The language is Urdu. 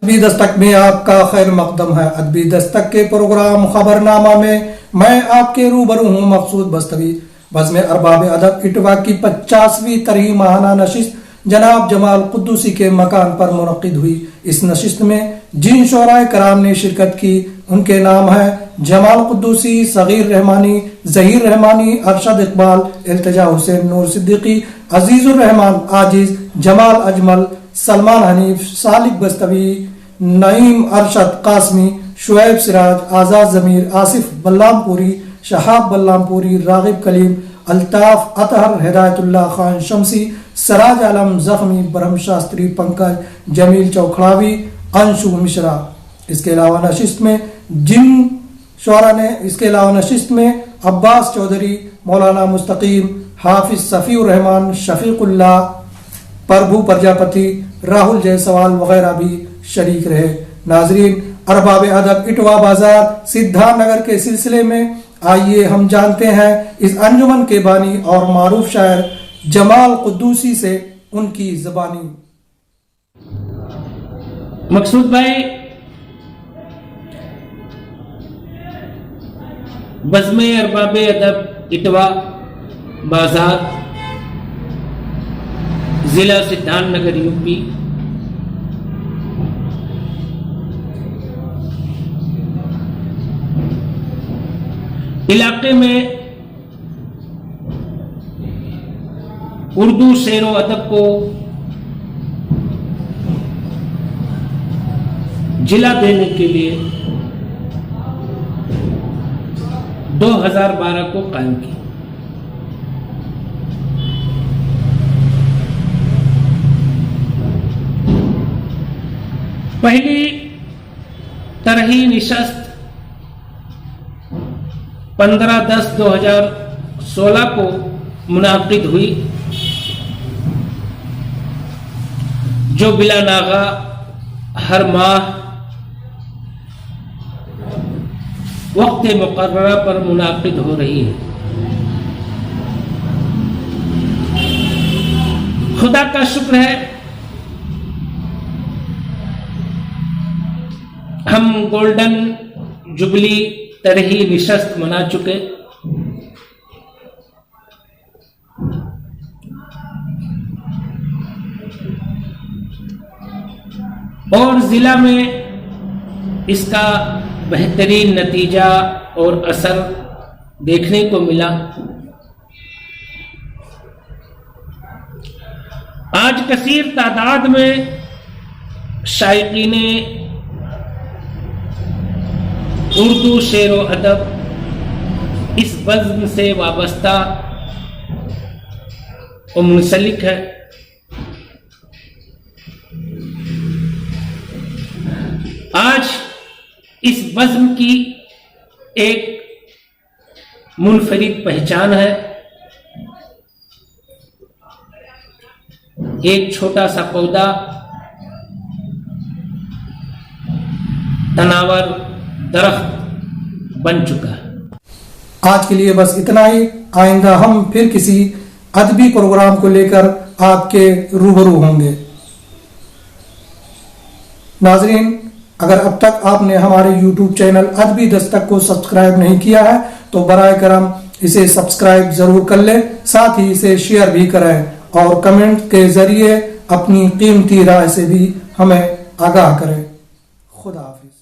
ادبی دستک میں آپ کا خیر مقدم ہے۔ ادبی دستک کے پروگرام خبرنامہ میں میں آپ کے روبرو ہوں مقصود بستوی۔ بزم ارباب ادب اٹوا کی 50ویں طرح ماہانہ نشست جناب جمال قدوسی کے مکان پر منعقد ہوئی۔ اس نشست میں جن شعراء کرام نے شرکت کی ان کے نام ہیں جمال قدوسی، صغیر رحمانی، ظہیر رحمانی، ارشد اقبال، التجا حسین نور صدیقی، عزیز الرحمان عاجز، جمال اجمل، سلمان حنیف، سالک بستوی، نعیم ارشد قاسمی، شعیب سراج، آزاد ضمیر، آصف بلام پوری، شہاب بلام پوری، راغب کلیم، الطاف اطہر، ہدایت اللہ خان شمسی، سراج عالم زخمی، برہم شاستری، پنکج، جمیل چوکھڑاوی، انشو مشرا۔ اس کے علاوہ نشست میں عباس چودھری، مولانا مستقیم، حافظ صفی الرحمان، شفیق اللہ، پربھو پرجاپتی، راہل جیسوال وغیرہ بھی شریک رہے۔ ناظرین، ارباب ادب اٹوا بازار سدھارتھ نگر کے سلسلے میں آئیے ہم جانتے ہیں اس انجمن کے بانی اور معروف شاعر جمال قدوسی سے ان کی زبانی۔ مقصود بھائی، بزم ارباب ادب اٹوا بازار، ضلع سدھارتھ نگر، یوپی۔ علاقے میں اردو شعر و ادب کو جلا دینے کے لیے 2012 کو قائم کی۔ پہلی طرحی نشست 15/10/2016 کو منعقد ہوئی، جو بلا ناغہ ہر ماہ وقت مقررہ پر منعقد ہو رہی ہے۔ خدا کا شکر ہے، ہم گولڈن جبلی طرحی نشست منا چکے۔ اور ضلع میں اس کا بہترین نتیجہ اور اثر دیکھنے کو ملا۔ آج کثیر تعداد میں شائقین اردو شعر و ادب اس بزم سے وابستہ و منسلک ہے۔ آج اس بزم کی ایک منفرد پہچان ہے۔ ایک چھوٹا سا پودا تناور درخت بن چکا ہے۔ آج کے لیے بس اتنا ہی۔ آئندہ ہم پھر کسی ادبی پروگرام کو لے کر آپ کے روبرو ہوں گے۔ ناظرین، اگر اب تک آپ نے ہمارے یوٹیوب چینل ادبی دستک کو سبسکرائب نہیں کیا ہے تو برائے کرم اسے سبسکرائب ضرور کر لیں، ساتھ ہی اسے شیئر بھی کریں اور کمنٹ کے ذریعے اپنی قیمتی رائے سے بھی ہمیں آگاہ کریں۔ خدا حافظ۔